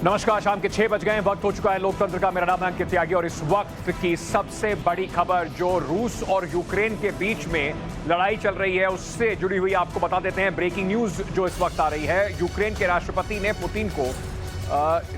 नमस्कार, शाम के 6 बज गए, वक्त हो चुका है लोकतंत्र का। मेरा नाम है अंकित त्यागी और इस वक्त की सबसे बड़ी खबर जो रूस और यूक्रेन के बीच में लड़ाई चल रही है उससे जुड़ी हुई आपको बता देते हैं। ब्रेकिंग न्यूज जो इस वक्त आ रही है, यूक्रेन के राष्ट्रपति ने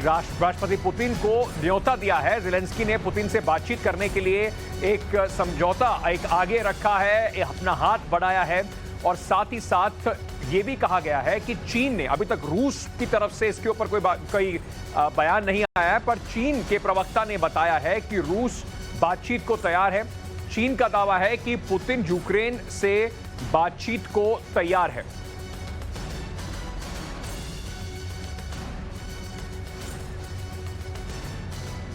राष्ट्रपति पुतिन को न्योता दिया है। ज़ेलेंस्की ने पुतिन से बातचीत करने के लिए एक समझौता आगे रखा है, अपना हाथ बढ़ाया है और साथ ही साथ ये भी कहा गया है कि चीन ने, अभी तक रूस की तरफ से इसके ऊपर कोई बयान नहीं आया है, पर चीन के प्रवक्ता ने बताया है कि रूस बातचीत को तैयार है। चीन का दावा है कि पुतिन यूक्रेन से बातचीत को तैयार है।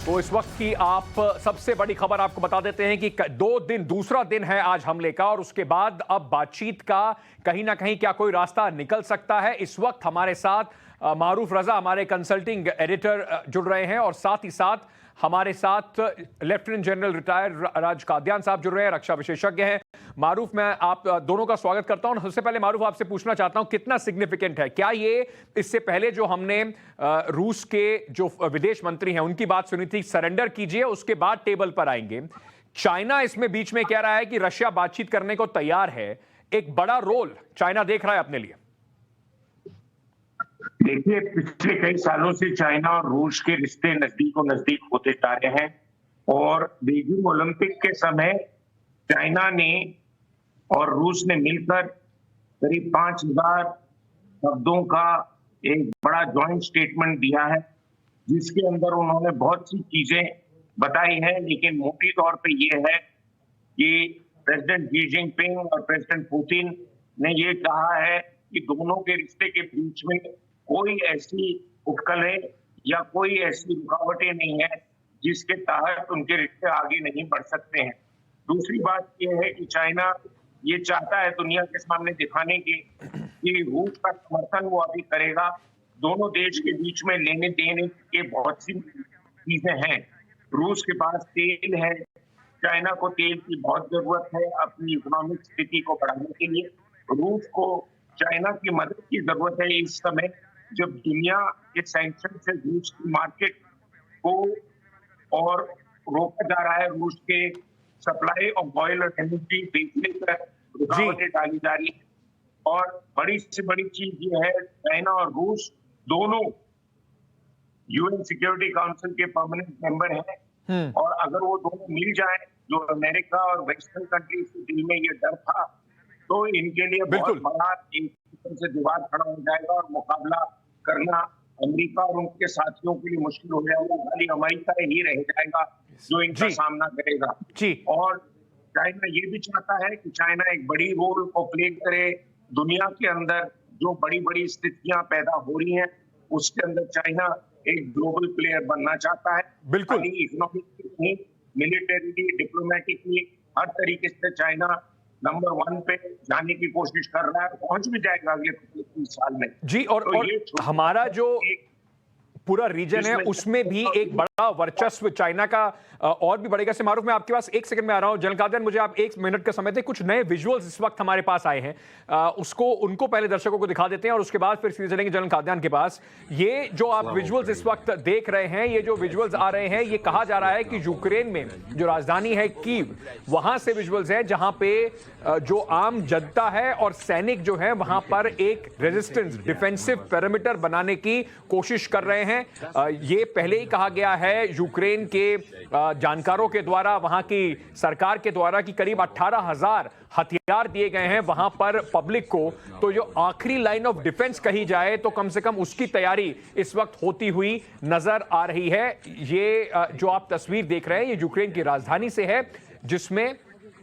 तो इस वक्त की आप सबसे बड़ी खबर आपको बता देते हैं कि दूसरा दिन है आज हमले का और उसके बाद अब बातचीत का कहीं ना कहीं क्या कोई रास्ता निकल सकता है। इस वक्त हमारे साथ मारूफ रजा, हमारे कंसल्टिंग एडिटर जुड़ रहे हैं और साथ ही साथ हमारे साथ लेफ्टिनेंट जनरल रिटायर्ड राज कादियान साहब जुड़ रहे हैं, रक्षा विशेषज्ञ हैं। मारूफ, मैं आप दोनों का स्वागत करता हूं। सबसे पहले मारूफ, आपसे पूछना चाहता हूं कितना सिग्निफिकेंट है, क्या ये इससे पहले जो हमने रूस के जो विदेश मंत्री हैं उनकी बात सुनी थी, सरेंडर कीजिए उसके बाद टेबल पर आएंगे, चाइना इसमें बीच में कह रहा है कि रशिया बातचीत करने को तैयार है, एक बड़ा रोल चाइना देख रहा है अपने लिए? देखिए, पिछले कई सालों से चाइना और रूस के रिश्ते नजदीक होते जा रहे हैं और बीजिंग ओलंपिक के समय चाइना ने और रूस ने मिलकर करीब 5000 शब्दों का एक बड़ा जॉइंट स्टेटमेंट दिया है, जिसके अंदर उन्होंने बहुत सी चीजें बताई है। लेकिन मोटी तौर पे ये है कि प्रेसिडेंट शी जिनपिंग और प्रेसिडेंट पुतिन ने ये कहा है कि दोनों के रिश्ते के बीच में कोई ऐसी उटकलें या कोई ऐसी रुकावटें नहीं है जिसके तहत उनके रिश्ते आगे नहीं बढ़ सकते हैं। दूसरी बात यह है कि चाइना ये चाहता है दुनिया के सामने दिखाने की कि रूस का समर्थन वो अभी करेगा। दोनों देश के बीच में लेने देने के बहुत सी चीजें हैं। रूस के पास तेल है, चाइना को तेल की बहुत जरूरत है अपनी इकोनॉमिक स्थिति को बढ़ाने के लिए। रूस को चाइना की मदद की जरूरत है इस समय जब दुनिया के सैंक्शन से रूस की मार्केट को और रोका जा रहा है। रूस के सप्लाई ऑफ ऑयल और एनर्जी बेचने पर रुकावटें डाली जा रही है। और बड़ी से बड़ी चीज ये है, चाइना और रूस दोनों यूएन सिक्योरिटी काउंसिल के परमानेंट मेंबर हैं और अगर वो दोनों मिल जाएं, जो अमेरिका और वेस्टर्न कंट्रीज के दिल में ये डर था, तो इनके लिए बहुत बड़ा एक से दीवार खड़ा हो जाएगा और मुकाबला करना अमेरिका और उनके साथियों के लिए मुश्किल हो जाएगा। खाली अमेरिका ही रह जाएगा जो इनका सामना करेगा। और चाइना ये भी चाहता है कि चाइना एक बड़ी रोल को प्ले करे दुनिया के अंदर। जो बड़ी बड़ी स्थितियां पैदा हो रही हैं उसके अंदर चाइना एक ग्लोबल प्लेयर बनना चाहता है। बिल्कुल, इकोनॉमिकली, मिलिटरीली, डिप्लोमेटिकली, हर तरीके से चाइना नंबर 1 पे जाने की कोशिश कर रहा है, पहुंच भी जाएगा अगले 30 साल में। जी, और हमारा जो पूरा रीजन है उसमें भी एक बड़ा वर्चस्व चाइना का और भी बढ़ेगा। से मारूफ, मैं आपके पास एक सेकंड में आ रहा हूं। जनरल कादियान, मुझे आप 1 मिनट का समय दें। कुछ नए विजुअल्स इस वक्त हमारे पास आए हैं, उनको पहले दर्शकों को दिखा देते हैं और उसके बाद फिर सीधे चलेंगे जनरल कादियान के पास। ये जो आप विजुअल्स इस वक्त देख रहे हैं, ये जो विजुअल्स आ रहे हैं, ये कहा जा रहा है कि यूक्रेन में जो राजधानी है कीव, वहां से विजुअल्स है जहां पे जो आम जनता है और सैनिक जो है वहां पर एक रेजिस्टेंस डिफेंसिव पेरिमीटर बनाने की कोशिश कर रहे हैं। ये पहले ही कहा गया है यूक्रेन के जानकारों के द्वारा, वहां की सरकार के द्वारा कि करीब 18,000 हथियार दिए गए हैं वहां पर पब्लिक को। तो जो आखिरी लाइन ऑफ डिफेंस कही जाए तो कम से कम उसकी तैयारी इस वक्त होती हुई नजर आ रही है। ये जो आप तस्वीर देख रहे हैं ये यूक्रेन की राजधानी से है, जिसमें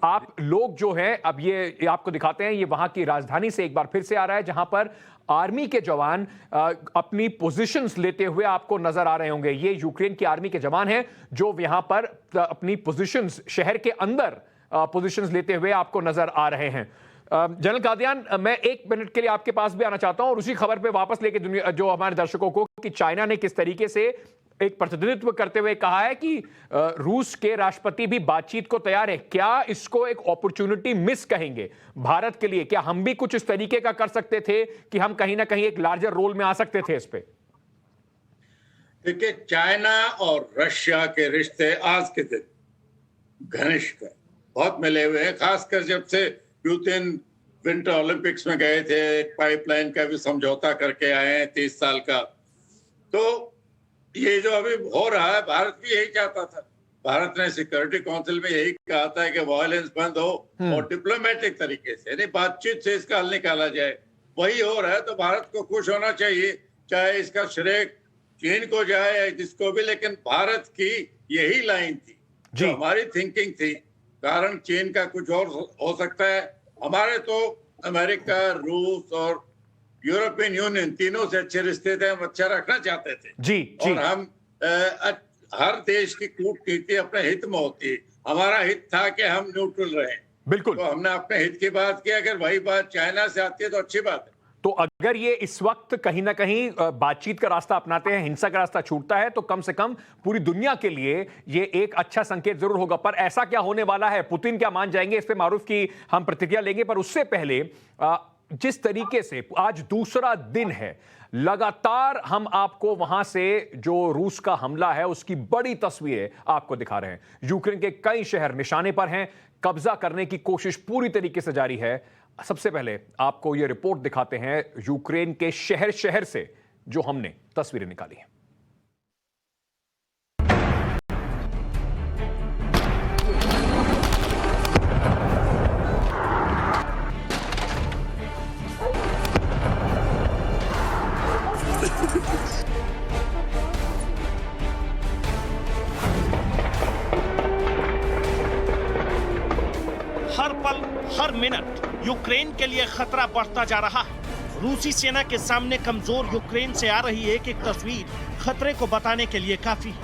आप लोग जो हैं, अब ये आपको दिखाते हैं, ये वहां की राजधानी से एक बार फिर से आ रहा है जहां पर आर्मी के जवान अपनी पोजीशंस लेते हुए आपको नजर आ रहे होंगे। ये यूक्रेन की आर्मी के जवान हैं जो यहां पर अपनी पोजीशंस शहर के अंदर पोजीशंस लेते हुए आपको नजर आ रहे हैं। जनरल कादियान, मैं 1 मिनट के लिए आपके पास भी आना चाहता हूं और उसी खबर पे वापस लेके जो हमारे दर्शकों को, कि चाइना ने किस तरीके से एक प्रतिनिधित्व करते हुए कहा है कि रूस के राष्ट्रपति भी बातचीत को तैयार है। क्या इसको एक अपॉर्चुनिटी मिस कहेंगे भारत के लिए? क्या हम भी कुछ इस तरीके का कर सकते थे कि हम कहीं ना कहीं एक लार्जर रोल में आ सकते थे इस पे? देखिए, चाइना और रशिया के रिश्ते आज के दिन घनिष्ठ है, बहुत मिले हुए हैं। खासकर जब से पुतिन विंटर ओलंपिक्स में गए थे, एक पाइपलाइन का भी समझौता करके आए हैं 30 साल का। तो ये जो अभी हो रहा है, भारत भी यही चाहता था। भारत ने सिक्योरिटी काउंसिल में यही कहा था कि वायलेंस बंद हो और डिप्लोमेटिक तरीके से, यानी बातचीत से इसका हल निकाला जाए। वही हो रहा है, तो भारत को खुश होना चाहिए, चाहे इसका श्रेय चीन को जाए या जिसको भी, लेकिन भारत की यही लाइन थी जो हमारी थिंकिंग थी। कारण चीन का कुछ और हो सकता है, हमारे तो अमेरिका, रूस और यूरोपियन यूनियन तीनों से अच्छे रिश्ते थे, हम अच्छा रखना चाहते थे। जी। और हम हर देश की कूटनीति अपने हित में होती है। हमारा हित था कि हम न्यूट्रल रहें, बिल्कुल। तो हमने अपने हित की बात की। अगर वही बात चाइना से आती है तो अच्छी बात है। तो अगर ये इस वक्त कहीं ना कहीं बातचीत का रास्ता अपनाते हैं, हिंसा का रास्ता छूटता है, तो कम से कम पूरी दुनिया के लिए ये एक अच्छा संकेत जरूर होगा। पर ऐसा क्या होने वाला है, पुतिन क्या मान जाएंगे, इस पे मारूफ की हम प्रतिक्रिया लेंगे। पर उससे पहले जिस तरीके से आज दूसरा दिन है, लगातार हम आपको वहां से जो रूस का हमला है उसकी बड़ी तस्वीरें आपको दिखा रहे हैं। यूक्रेन के कई शहर निशाने पर हैं, कब्जा करने की कोशिश पूरी तरीके से जारी है। सबसे पहले आपको यह रिपोर्ट दिखाते हैं यूक्रेन के शहर शहर से जो हमने तस्वीरें निकाली हैं। हर पल, हर मिनट यूक्रेन के लिए खतरा बढ़ता जा रहा है। रूसी सेना के सामने कमजोर यूक्रेन से आ रही एक एक तस्वीर खतरे को बताने के लिए काफी है।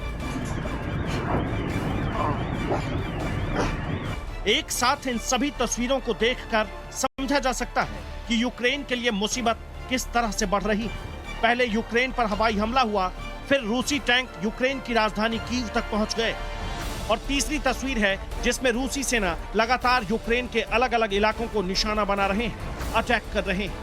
एक साथ इन सभी तस्वीरों को देखकर समझा जा सकता है कि यूक्रेन के लिए मुसीबत किस तरह से बढ़ रही है। पहले यूक्रेन पर हवाई हमला हुआ, फिर रूसी टैंक यूक्रेन की राजधानी कीव तक पहुंच गए, और तीसरी तस्वीर है जिसमें रूसी सेना लगातार यूक्रेन के अलग अलग इलाकों को निशाना बना रहे हैं, अटैक कर रहे हैं।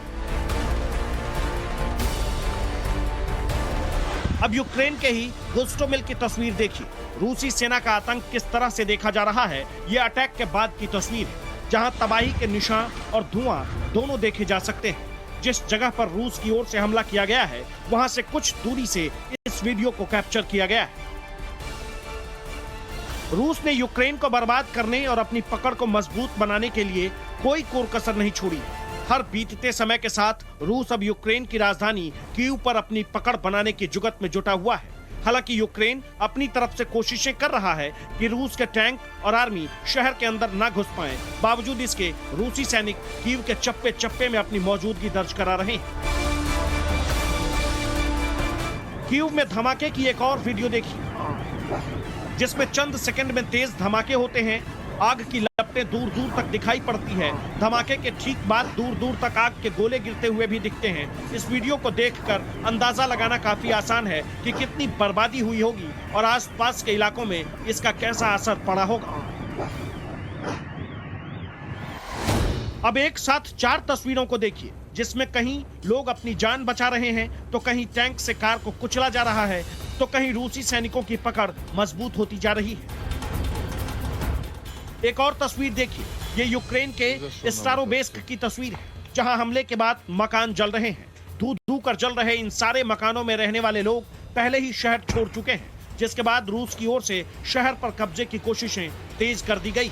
अब यूक्रेन के ही गोस्टोमिल की तस्वीर देखिए। रूसी सेना का आतंक किस तरह से देखा जा रहा है, यह अटैक के बाद की तस्वीर है, जहां तबाही के निशान और धुआं दोनों देखे जा सकते हैं। जिस जगह पर रूस की ओर से हमला किया गया है, वहां से कुछ दूरी से इस वीडियो को कैप्चर किया गया है। रूस ने यूक्रेन को बर्बाद करने और अपनी पकड़ को मजबूत बनाने के लिए कोई कोर कसर नहीं छोड़ी। हर बीतते समय के साथ रूस अब यूक्रेन की राजधानी कीव पर अपनी पकड़ बनाने की जुगत में जुटा हुआ है। हालांकि यूक्रेन अपनी तरफ से कोशिशें कर रहा है कि रूस के टैंक और आर्मी शहर के अंदर न घुस पाएं। बावजूद इसके रूसी सैनिक कीव के चप्पे चप्पे में अपनी मौजूदगी दर्ज करा रहे हैं। कीव में धमाके की एक और वीडियो देखिए, जिसमें चंद सेकंड में तेज धमाके होते हैं। आग की लपटें दूर दूर तक दिखाई पड़ती है। धमाके के ठीक बाद दूर दूर तक आग के गोले गिरते हुए भी दिखते हैं। इस वीडियो को देखकर अंदाजा लगाना काफी आसान है कि कितनी बर्बादी हुई होगी और आसपास के इलाकों में इसका कैसा असर पड़ा होगा। अब एक साथ 4 तस्वीरों को देखिए, जिसमें कहीं लोग अपनी जान बचा रहे हैं, तो कहीं टैंक से कार को कुचला जा रहा है, तो कहीं रूसी सैनिकों की पकड़ मजबूत होती जा रही है। एक और तस्वीर देखिए, ये यूक्रेन के स्टारोबेस्क की तस्वीर है, जहां हमले के बाद मकान जल रहे हैं। धू धू कर जल रहे इन सारे मकानों में रहने वाले लोग पहले ही शहर छोड़ चुके हैं, जिसके बाद रूस की ओर से शहर पर कब्जे की कोशिशें तेज कर दी गई।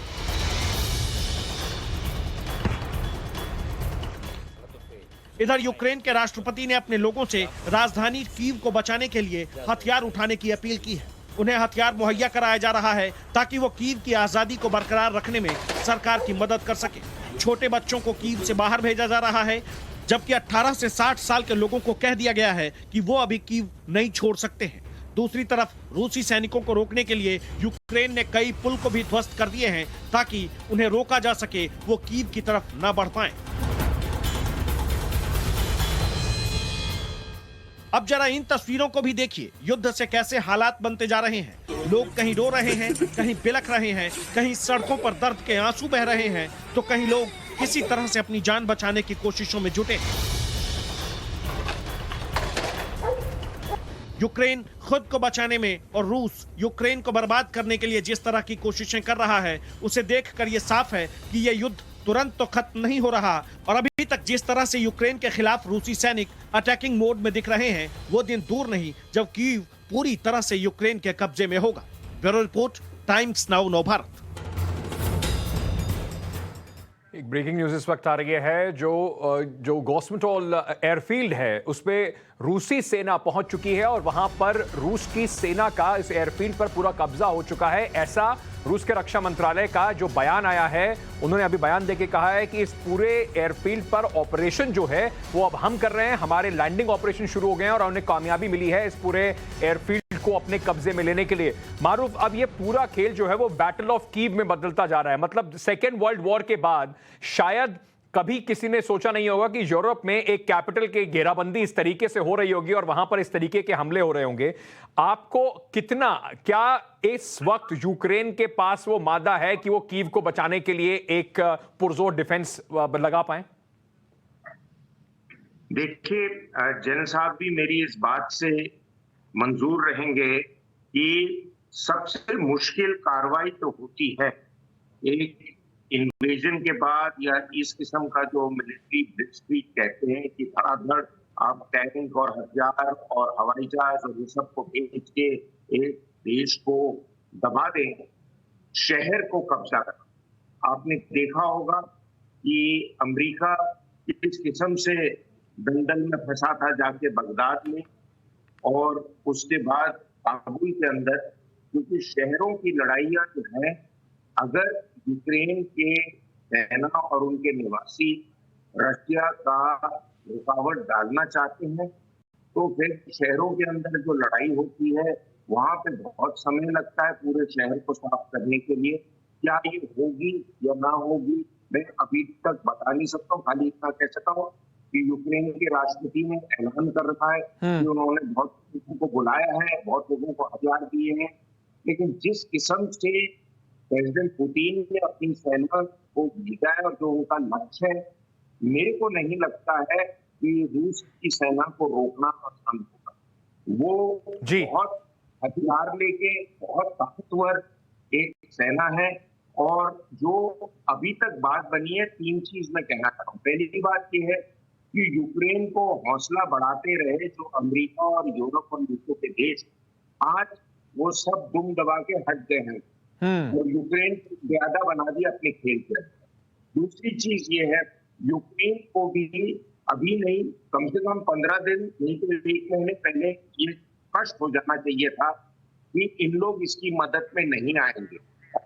इधर यूक्रेन के राष्ट्रपति ने अपने लोगों से राजधानी कीव को बचाने के लिए हथियार उठाने की अपील की है। उन्हें हथियार मुहैया कराया जा रहा है ताकि वो कीव की आजादी को बरकरार रखने में सरकार की मदद कर सके। छोटे बच्चों को कीव से बाहर भेजा जा रहा है, जबकि 18 से 60 साल के लोगों को कह दिया गया है कि वो अभी कीव नहीं छोड़ सकते हैं। दूसरी तरफ रूसी सैनिकों को रोकने के लिए यूक्रेन ने कई पुल को भी ध्वस्त कर दिए हैं ताकि उन्हें रोका जा सके, वो कीव की तरफ न बढ़ पाए। अब जरा इन तस्वीरों को भी देखिए, युद्ध से कैसे हालात बनते जा रहे हैं। लोग कहीं रो रहे हैं, कहीं बिलख रहे हैं, कहीं सड़कों पर दर्द के आंसू बह रहे हैं, तो कहीं लोग किसी तरह से अपनी जान बचाने की कोशिशों में जुटे हैं। यूक्रेन खुद को बचाने में और रूस यूक्रेन को बर्बाद करने के लिए जिस तरह की कोशिशें कर रहा है, उसे देखकर यह साफ है कि यह युद्ध तुरंत तो खत्म नहीं हो रहा और अभी तक जिस तरह से यूक्रेन के खिलाफ रूसी सैनिक अटैकिंग मोड में दिख रहे हैं, वो दिन दूर नहीं जब कीव पूरी तरह से यूक्रेन के कब्जे में होगा। ब्यूरो रिपोर्ट, टाइम्स नाउ नव भारत। एक ब्रेकिंग न्यूज इस वक्त आ रही है। जो गोस्मटोल एयरफील्ड है उस पे रूसी सेना पहुंच चुकी है और वहां पर रूस की सेना का इस एयरफील्ड पर पूरा कब्जा हो चुका है। ऐसा रूस के रक्षा मंत्रालय का जो बयान आया है, उन्होंने अभी बयान देके कहा है कि इस पूरे एयरफील्ड पर ऑपरेशन जो है वो अब हम कर रहे हैं। हमारे लैंडिंग ऑपरेशन शुरू हो गए हैं और उन्हें कामयाबी मिली है इस पूरे एयरफील्ड को अपने कब्जे में लेने के लिए। मारूफ, अब ये पूरा खेल जो है वो बैटल ऑफ कीव में बदलता जा रहा है। मतलब सेकेंड वर्ल्ड वॉर के बाद शायद कभी किसी ने सोचा नहीं होगा कि यूरोप में एक कैपिटल की घेराबंदी इस तरीके से हो रही होगी और वहां पर इस तरीके के हमले हो रहे होंगे। आपको क्या इस वक्त यूक्रेन के पास वो मादा है कि वो कीव को बचाने के लिए एक पुरजोर डिफेंस लगा पाए? देखिए, जैन साहब भी मेरी इस बात से मंजूर रहेंगे कि सबसे मुश्किल कार्रवाई तो होती है एक इन्वेजन के बाद या इस किस्म का जो मिलिट्री ब्लिट्सक्रीग कहते हैं कि धड़ाधड़ आप टैंक और हथियार और हवाई जहाज और ये सब को भेज के एक देश को दबा दें, शहर को कब्जा करना। आपने देखा होगा कि अमेरिका किस किस्म से दलदल में फंसा था जाके बगदाद में और उसके बाद काबुल के अंदर, क्योंकि शहरों की लड़ाइयां जो है, अगर यूक्रेन के सेना और उनके निवासी रशिया का रुकावट डालना चाहते हैं तो फिर शहरों के अंदर जो लड़ाई होती है वहां पे बहुत समय लगता है पूरे शहर को साफ करने के लिए। क्या ये होगी या ना होगी मैं अभी तक बता नहीं सकता हूँ। खाली इतना कह सकता हूँ कि यूक्रेन के राष्ट्रपति ने ऐलान कर रखा है कि उन्होंने बहुत लोगों को बुलाया है, बहुत लोगों को हथियार दिए हैं, लेकिन जिस किस्म से प्रेसिडेंट पुतिन ने अपनी सेना को भेजा है और जो उनका लक्ष्य है, मेरे को नहीं लगता है कि रूस की सेना को रोकना आसान होगा। वो बहुत हथियार लेके बहुत ताकतवर एक सेना है और जो अभी तक बात बनी है, तीन चीज मैं कहना चाहता हूँ। पहली बात यह है कि यूक्रेन को हौसला बढ़ाते रहे जो अमेरिका और यूरोप और यूके के देश, आज वो सब दुम दबा के हट गए हैं और यूक्रेन को ज्यादा बना दिया अपने खेल के। दूसरी चीज ये है, यूक्रेन को भी अभी नहीं, कम से कम 15 दिन नहीं तो 1 महीने पहले ये स्पष्ट हो जाना चाहिए था कि इन लोग इसकी मदद में नहीं आएंगे,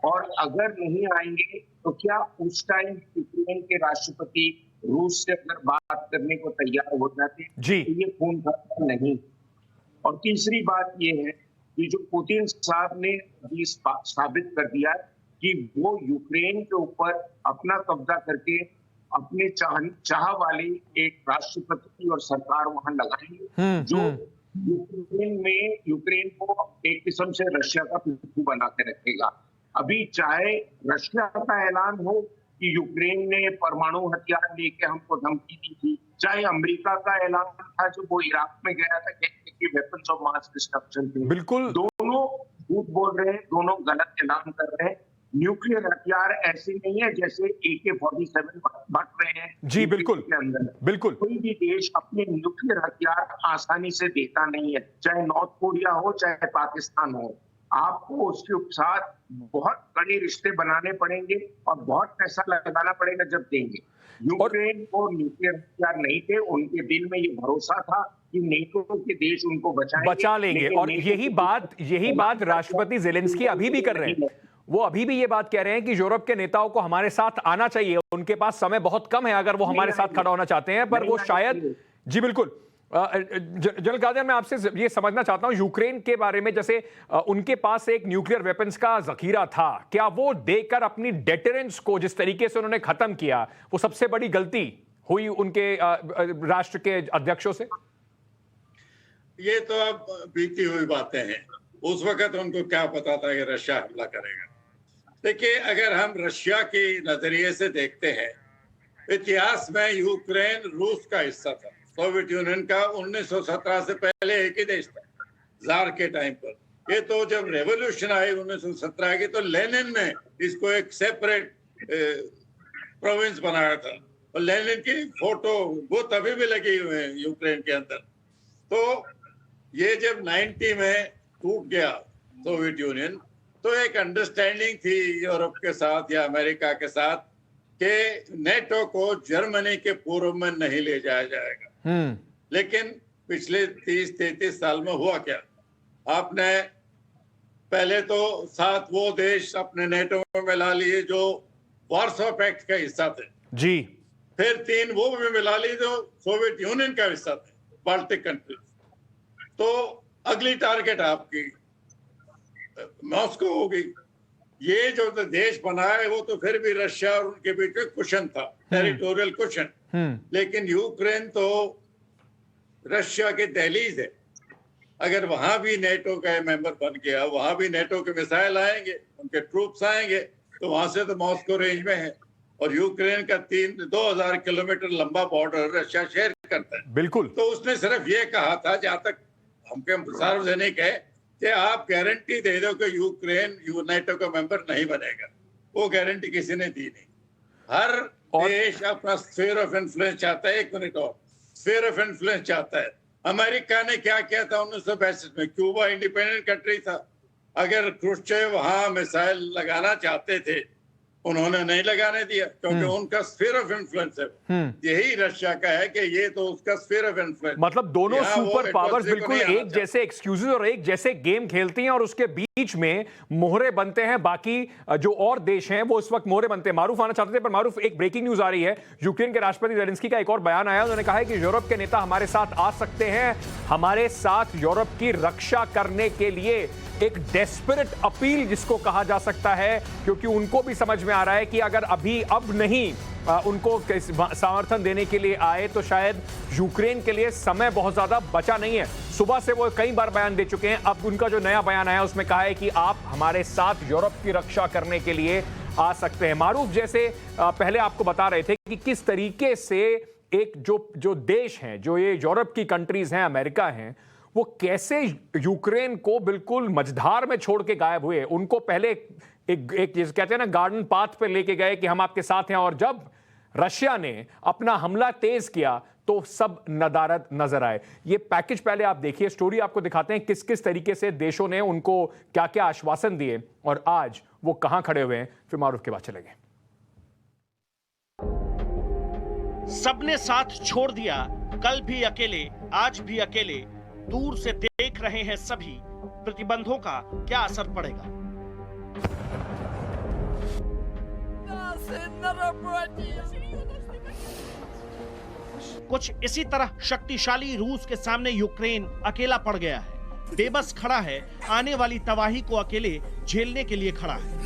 और अगर नहीं आएंगे तो क्या उस टाइम यूक्रेन के राष्ट्रपति रूस से अगर बात करने को तैयार हो जाते तो ये खून खराबा नहीं। और तीसरी बात ये है कि जो पुतिन साहब ने अभी साबित कर दिया कि वो यूक्रेन के ऊपर अपना कब्जा करके अपने चाह वाली एक राष्ट्रपति और सरकार वहां लगाएंगे जो यूक्रेन को एक किस्म से रशिया का पिट्ठू बना के रखेगा। अभी चाहे रशिया का ऐलान हो कि यूक्रेन ने परमाणु हथियार लेके हमको धमकी दी थी, चाहे अमेरिका का ऐलान था जो वो इराक में गया था कि वेपन्स ऑफ मास डिस्ट्रक्शन थे, बिल्कुल दोनों झूठ बोल रहे हैं, दोनों गलत ऐलान कर रहे हैं। न्यूक्लियर हथियार ऐसे नहीं है जैसे AK-47 बट रहे हैं जी, बिल्कुल के अंदर। बिल्कुल कोई भी देश अपने न्यूक्लियर हथियार आसानी से देता नहीं है, चाहे नॉर्थ कोरिया हो चाहे पाकिस्तान हो। आपको उसके साथ बहुत कड़े रिश्ते बनाने पड़ेंगे और बहुत पैसा लगाना पड़ेगा जब देंगे। यूक्रेन को न्यूक्लियर हथियार नहीं थे, उनके दिल में ये भरोसा था कि नेटो के देश उनको बचा लेंगे और यही बात राष्ट्रपति ज़ेलेंस्की अभी भी कर रहे हैं। वो अभी भी ये बात कह रहे हैं कि यूरोप के नेताओं को हमारे साथ आना चाहिए, उनके पास समय बहुत कम है अगर वो हमारे साथ खड़ा होना चाहते हैं, पर वो शायद जी बिल्कुल। जनरल गादियान, मैं आपसे ये समझना चाहता हूं यूक्रेन के बारे में, जैसे उनके पास एक न्यूक्लियर वेपन्स का जखीरा था, क्या वो देकर अपनी डेटरेंस को जिस तरीके से उन्होंने खत्म किया, वो सबसे बड़ी गलती हुई उनके राष्ट्र के अध्यक्षों से? ये तो अब बीती हुई बातें हैं, उस वक्त उनको क्या पता था कि रशिया हमला करेगा। देखिए, अगर हम रशिया के नजरिए से देखते हैं, इतिहास में यूक्रेन रूस का हिस्सा था, सोवियत यूनियन का 1917 से पहले एक ही देश था। जार के टाइम पर। ये तो जब रेवोल्यूशन आई 1917 की, तो लेनिन ने इसको एक सेपरेट प्रोविंस बनाया था, और लेनिन की फोटो वो तभी भी लगी हुई है यूक्रेन के अंदर। तो ये जब 90 में टूट गया सोवियत यूनियन, तो एक अंडरस्टैंडिंग थी यूरोप के साथ या अमेरिका के साथ कि नेटो को जर्मनी के पूर्व में नहीं ले जाया जाएगा। लेकिन पिछले 30-33 साल में हुआ क्या? आपने पहले तो 7 वो देश अपने नेटो में मिला लिए जो वार्सो पैक्ट का हिस्सा थे जी, फिर 3 वो भी मिला लिए जो सोवियत यूनियन का हिस्सा थे, बाल्टिक कंट्रीज। तो अगली टारगेट आपकी मॉस्को होगी। ये जो देश बना है वो तो फिर भी रशिया और उनके बीच में कुशन था, टेरिटोरियल कुशन। लेकिन यूक्रेन तो रशिया के दहलीज है। अगर वहां भी नेटो का मेंबर बन गया, वहां भी नेटो के मिसाइल आएंगे, उनके ट्रूप्स आएंगे, तो वहां से तो मॉस्को रेंज में है। और यूक्रेन का 2000 किलोमीटर लंबा बॉर्डर रशिया शेयर करता है। बिल्कुल। तो उसने सिर्फ ये कहा था, जहां तक हमके सार्वजनिक है, कि आप गारंटी दे दो कि यूक्रेन नेटो का मेंबर नहीं बनेगा। वो गारंटी किसी ने दी नहीं। हर देश अपना स्फीयर ऑफ इन्फ्लुएंस चाहता है। 1 मिनट और, स्फीयर ऑफ इन्फ्लुएंस चाहता है। अमेरिका ने क्या किया था 1962 में? क्यूबा इंडिपेंडेंट कंट्री था। अगर क्रुश्चेव वहां मिसाइल लगाना चाहते थे, उन्होंने नहीं लगाने दिया, क्योंकि उनका स्फीयर ऑफ इन्फ्लुएंस है। यही रशिया का है कि ये तो उसका स्फीयर ऑफ इन्फ्लुएंस। मतलब दोनों सुपर पावर्स बिल्कुल एक जैसे एक्सक्यूजेस और एक जैसे गेम खेलती हैं, और उसके बीच में मोहरे बनते हैं। बाकी जो और देश हैं वो इस वक्त मोहरे बनते हैं। मारूफ आना चाहते थे, पर मारूफ, एक ब्रेकिंग न्यूज आ रही है। यूक्रेन के राष्ट्रपति ज़ेलेंस्की का एक और बयान आया। उन्होंने कहा है कि यूरोप के नेता हमारे साथ आ सकते हैं, हमारे साथ यूरोप की रक्षा करने के लिए। एक डेस्परेट अपील जिसको कहा जा सकता है, क्योंकि उनको भी समझ में आ रहा है कि अगर अब नहीं उनको समर्थन देने के लिए आए तो शायद यूक्रेन के लिए समय बहुत ज्यादा बचा नहीं है। सुबह से वो कई बार बयान दे चुके हैं। अब उनका जो नया बयान आया उसमें कहा है कि आप हमारे साथ यूरोप की रक्षा करने के लिए आ सकते हैं। मारूफ, जैसे पहले आपको बता रहे थे कि किस तरीके से एक जो देश हैं, जो ये यूरोप की कंट्रीज हैं, अमेरिका हैं, वो कैसे यूक्रेन को बिल्कुल मझधार में छोड़ के गायब हुए। उनको पहले एक जैसे कहते हैं ना, गार्डन पाथ पे लेके गए कि हम आपके साथ हैं, और जब रशिया ने अपना हमला तेज किया तो सब नदारद नजर आए। ये पैकेज पहले आप देखिए, स्टोरी आपको दिखाते हैं किस किस तरीके से देशों ने उनको क्या क्या आश्वासन दिए और आज वो कहां खड़े हुए हैं। फिर मारूफ के बाद चलेंगे। सबने साथ छोड़ दिया, कल भी अकेले, आज भी अकेले, दूर से देख रहे हैं सभी, प्रतिबंधों का क्या असर पड़ेगा। कुछ इसी तरह शक्तिशाली रूस के सामने यूक्रेन अकेला पड़ गया है, बेबस खड़ा है, आने वाली तबाही को अकेले झेलने के लिए खड़ा है।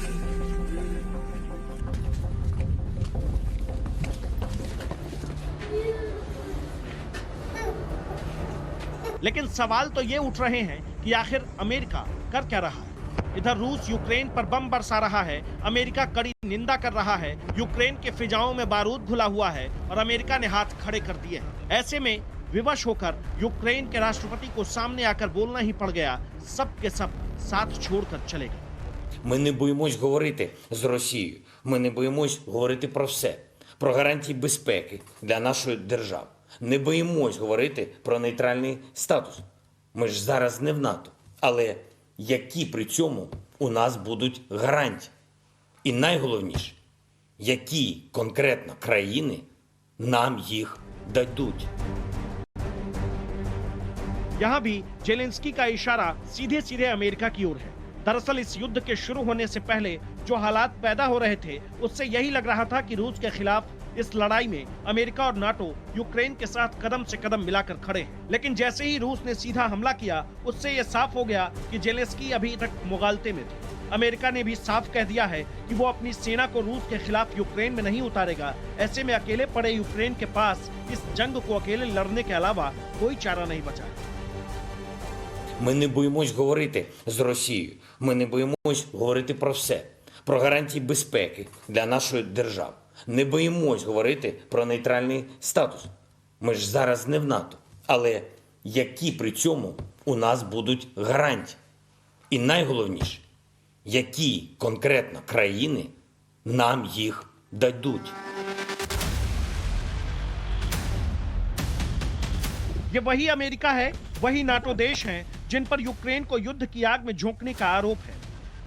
लेकिन सवाल तो ये उठ रहे हैं कि आखिर अमेरिका कर क्या रहा है। इधर रूस यूक्रेन पर बम बरसा रहा है, अमेरिका कड़ी निंदा कर रहा है, यूक्रेन के फिजाओं में बारूद घुला हुआ है और अमेरिका ने हाथ खड़े कर दिए हैं। ऐसे में विवश होकर यूक्रेन के राष्ट्रपति को सामने आकर बोलना ही पड़ गया, सब के सब साथ छोड़कर चले गए। Ми не боїмось говорити з Росією. Ми не боїмось говорити про все, про гарантії безпеки для нашої держави. Не боїмось говорити про нейтральний статус. Ми ж зараз не в НАТО. Але які при цьому у нас будуть гарантії? І найголовніше, які конкретно країни нам їх дадуть? यहाँ भी जेलेंस्की का इशारा सीधे सीधे अमेरिका की ओर है। दरअसल इस युद्ध के शुरू होने से पहले जो हालात पैदा हो रहे थे, उससे यही लग रहा था कि रूस के खिलाफ इस लड़ाई में अमेरिका और नाटो यूक्रेन के साथ कदम से कदम मिलाकर खड़े हैं। लेकिन जैसे ही रूस ने सीधा हमला किया, उससे यह साफ हो गया कि जेलेंस्की अभी तक मुगालते में थे। अमेरिका ने भी साफ कह दिया है कि वो अपनी सेना को रूस के खिलाफ यूक्रेन में नहीं उतारेगा। ऐसे में अकेले पड़े यूक्रेन के पास इस जंग को अकेले लड़ने के अलावा कोई चारा नहीं बचा। Ми не боїмось говорити з Росією. Ми не боїмось говорити про все, про гарантії безпеки для нашої держави. Не боїмось говорити про нейтральний статус. Ми ж зараз не в НАТО. Але які при цьому у нас будуть гарантії. І найголовніше, які конкретно країни нам їх дадуть. ये वही अमेरिका है, वही नाटो देश हैं जिन पर यूक्रेन को युद्ध की आग में झोंकने का आरोप है।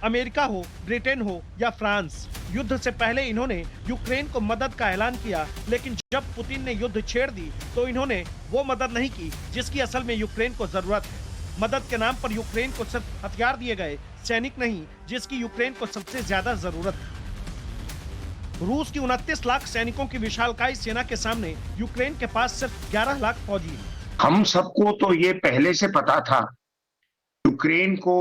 अमेरिका हो, ब्रिटेन हो या फ्रांस, युद्ध से पहले इन्होंने यूक्रेन को मदद का ऐलान किया, लेकिन जब पुतिन ने युद्ध छेड़ दी तो इन्होंने वो मदद नहीं की जिसकी असल में यूक्रेन को जरूरत है। मदद के नाम पर यूक्रेन को सिर्फ हथियार दिए गए, सैनिक नहीं, जिसकी यूक्रेन को सबसे ज्यादा जरूरत है। रूस की 29 लाख सैनिकों की विशालकाय सेना के सामने यूक्रेन के पास सिर्फ 11 लाख फौजी हैं। हम सबको तो ये पहले से पता था, यूक्रेन को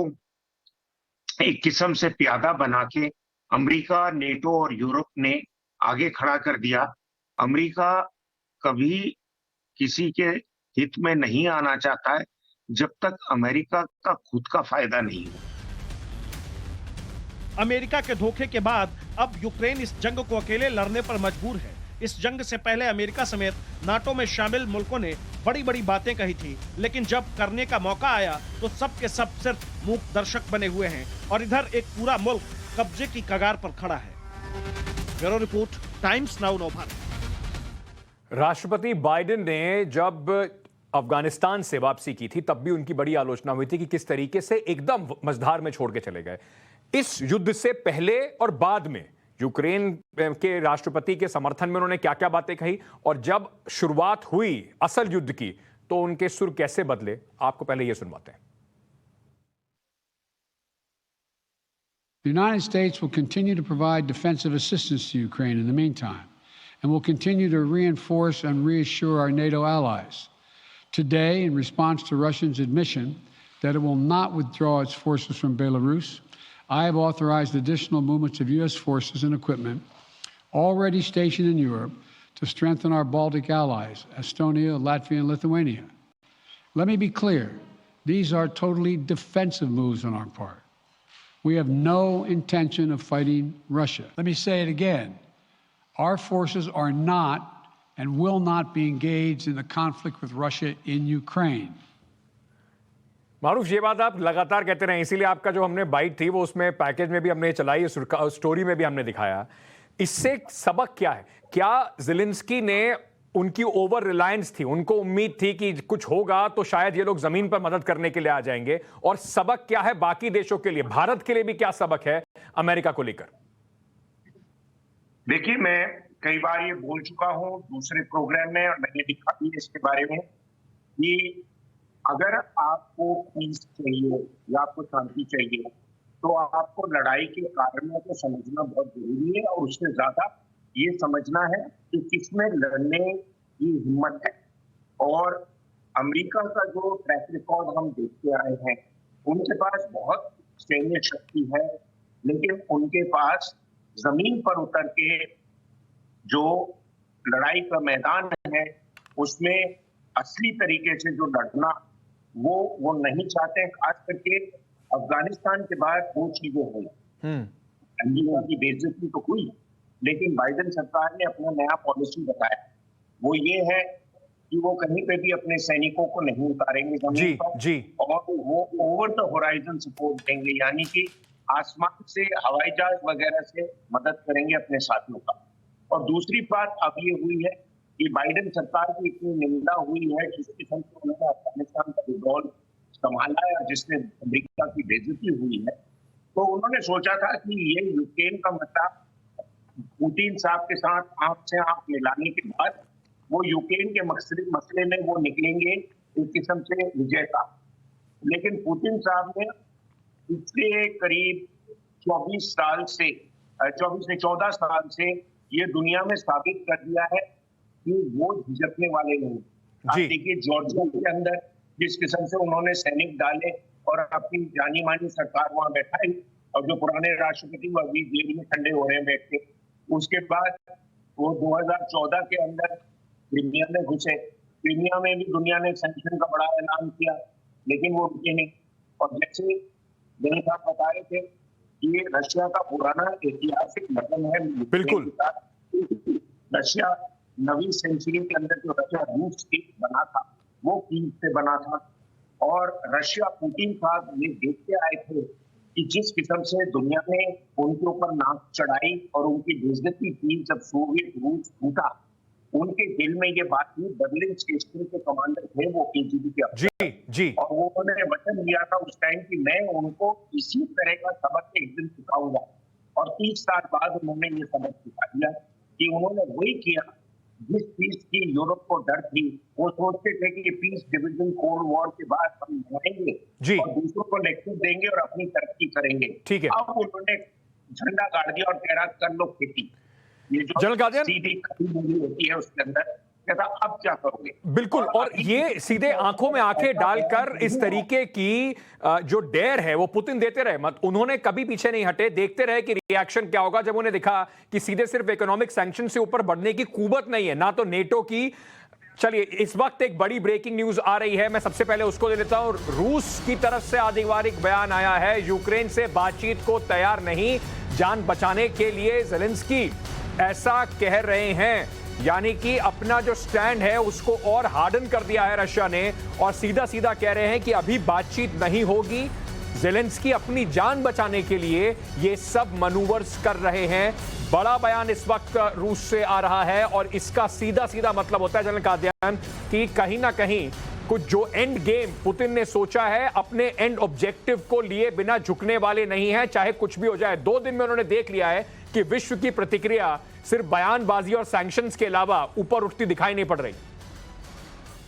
एक किस्म से प्यादा बना के अमेरिका, नेटो और यूरोप ने आगे खड़ा कर दिया। अमेरिका कभी किसी के हित में नहीं आना चाहता है जब तक अमेरिका का खुद का फायदा नहीं हो। अमेरिका के धोखे के बाद अब यूक्रेन इस जंग को अकेले लड़ने पर मजबूर है। इस जंग से पहले अमेरिका समेत नाटो में शामिल मुल्कों ने बड़ी बड़ी बातें कही थी, लेकिन जब करने का मौका आया तो सब के सब सिर्फ मूक दर्शक बने हुए हैं और इधर एक पूरा मुल्क कब्जे की कगार पर खड़ा है। ब्यूरो रिपोर्ट, टाइम्स नाउ नव भारत। राष्ट्रपति बाइडेन ने जब अफगानिस्तान से वापसी की थी तब भी उनकी बड़ी आलोचना हुई थी कि किस तरीके से एकदम मझधार में छोड़ के चले गए। इस युद्ध से पहले और बाद में यूक्रेन के राष्ट्रपति के समर्थन में उन्होंने क्या क्या बातें कही, और जब शुरुआत हुई असल युद्ध की तो उनके सुर कैसे बदले, आपको पहले यह सुनवाते हैं। The United States will continue to provide defensive assistance to Ukraine in the meantime, and will continue to reinforce and reassure our NATO allies. Today, in response to Russia's admission that it will not withdraw its forces from Belarus, I have authorized additional movements of U.S. forces and equipment already stationed in Europe to strengthen our Baltic allies, Estonia, Latvia, and Lithuania. Let me be clear, these are totally defensive moves on our part. We have no intention of fighting Russia. Let me say it again. Our forces are not and will not be engaged in the conflict with Russia in Ukraine. मारूफ, ये बात आप लगातार कहते रहे, इसीलिए आपका जो हमने बाइट थी वो उसमें पैकेज में भी हमने चलाई, स्टोरी में भी हमने दिखाया। इससे सबक क्या है? क्या ज़ेलेंस्की ने, उनकी ओवर रिलायंस थी, उनको उम्मीद थी कि कुछ होगा तो शायद ये लोग जमीन पर मदद करने के लिए आ जाएंगे, और सबक क्या है बाकी देशों के लिए, भारत के लिए भी क्या सबक है अमेरिका को लेकर? देखिए, मैं कई बार ये बोल चुका हूं दूसरे प्रोग्राम में, और मैंने लिखा भी इसके बारे में कि अगर आपको पीस चाहिए या आपको शांति चाहिए तो आपको लड़ाई के कारणों को समझना बहुत जरूरी है, और उससे ज्यादा ये समझना है कि किसमें लड़ने की हिम्मत है। और अमेरिका का जो ट्रैक रिकॉर्ड हम देखते आए हैं, उनके पास बहुत सैन्य शक्ति है, लेकिन उनके पास जमीन पर उतर के जो लड़ाई का मैदान है उसमें असली तरीके से जो लड़ना वो नहीं चाहते। खास करके अफगानिस्तान के बाद वो चीजें हुई, अमेरिका की बेइज्जती तो हुई, लेकिन बाइडेन सरकार ने अपना नया पॉलिसी बताया, वो ये है कि वो कहीं पे भी अपने सैनिकों को नहीं उतारेंगे जमीन पर, और वो ओवर द होराइजन सपोर्ट देंगे, यानी कि आसमान से हवाई जहाज वगैरह से मदद करेंगे अपने साथियों का। और दूसरी बात अब ये हुई है कि बाइडेन सरकार की इतनी निंदा हुई है जिस किस्म से उन्होंने अफगानिस्तान का विड्रॉल संभाला है, जिससे अमेरिका की बेइज्जती हुई है, तो उन्होंने सोचा था कि ये यूक्रेन का मसला पुतिन साहब के साथ आंख से आंख मिलाने के बाद वो यूक्रेन के मसले में वो निकलेंगे एक किस्म से विजेता। लेकिन पुतिन साहब ने पिछले करीब 14 से 14 साल से ये दुनिया में साबित कर दिया है कि वो झिझकने वाले नहीं। आप देखिए जॉर्जिया के अंदर जिस किस्म से उन्होंने सैनिक डाले और अपनी जानी मानी सरकार वहां बैठाई, और जो पुराने राष्ट्रपति वो अभी जेल में ठंडे हो रहे हैं बैठ के। उसके बाद वो 2014 के अंदर क्रीमिया में घुसे, क्रीमिया में भी दुनिया ने सैंक्शन का बड़ा ऐलान किया, लेकिन वो रुके नहीं। और जैसे जैन साहब बता रहे थे, ये रशिया का पुराना ऐतिहासिक लगन है। बिल्कुल, रशिया 9वीं सेंचुरी के अंदर जो रशिया रूस बना था वो कीव से बना था, और रशिया पुतिन साहब ये देखते आए थे कि जिस किस्म से दुनिया ने उनके ऊपर नाक चढ़ाई और उनकी बेइज्जती की जब सोवियत रूस टूटा, उनके दिल में ये बात थी। बर्लिन स्टेशन के कमांडर थे वो केजीबी के अफसर, जी और वो उन्होंने वचन लिया था उस टाइम कि मैं उनको इसी तरह का सबक एक दिन सिखाऊंगा, और 30 साल बाद उन्होंने ये सबक सिखा दिया कि उन्होंने वही किया जिस चीज की यूरोप को डर थी। वो सोचते थे कि पीस डिवीजन कोल्ड वॉर के बाद हम लड़ेंगे और दूसरों को नेतृत्व देंगे और अपनी तरक्की करेंगे। ठीक है, अब उन्होंने झंडा गाड़ दिया और कह रहा कर लो खेती। ये जो जनरल गार्डियन सीधी खड़ी होती है उसके अंदर, कहता अब क्या करोगे। बिल्कुल, और ये सीधे आंखों में आंखें डालकर इस तरीके की जो डेयर है वो पुतिन देते रहे, मत उन्होंने कभी पीछे नहीं हटे, देखते रहे कि रिएक्शन क्या होगा। जब उन्हें दिखा कि सीधे सिर्फ इकोनॉमिक सैंक्शन से ऊपर बढ़ने की कुवत नहीं है, ना तो नेटो की। चलिए, इस वक्त एक बड़ी ब्रेकिंग न्यूज आ रही है, मैं सबसे पहले उसको दे लेता हूं। रूस की तरफ से आधिकारिक बयान आया है, यूक्रेन से बातचीत को तैयार नहीं, जान बचाने के लिए ज़ेलेंस्की ऐसा कह रहे हैं। यानी कि अपना जो स्टैंड है उसको और हार्डन कर दिया है रशिया ने, और सीधा सीधा कह रहे हैं कि अभी बातचीत नहीं होगी। ज़ेलेंस्की अपनी जान बचाने के लिए ये सब मैनूवर्स कर रहे हैं। बड़ा बयान इस वक्त रूस से आ रहा है, और इसका सीधा सीधा मतलब होता है जनरल कादियान कि कहीं ना कहीं कुछ जो एंड गेम पुतिन ने सोचा है, अपने एंड ऑब्जेक्टिव को लिए बिना झुकने वाले नहीं है, चाहे कुछ भी हो जाए। 2 दिन में उन्होंने देख लिया है कि विश्व की प्रतिक्रिया सिर्फ बयानबाजी और सैंक्शंस के अलावा ऊपर उठती दिखाई नहीं पड़ रही।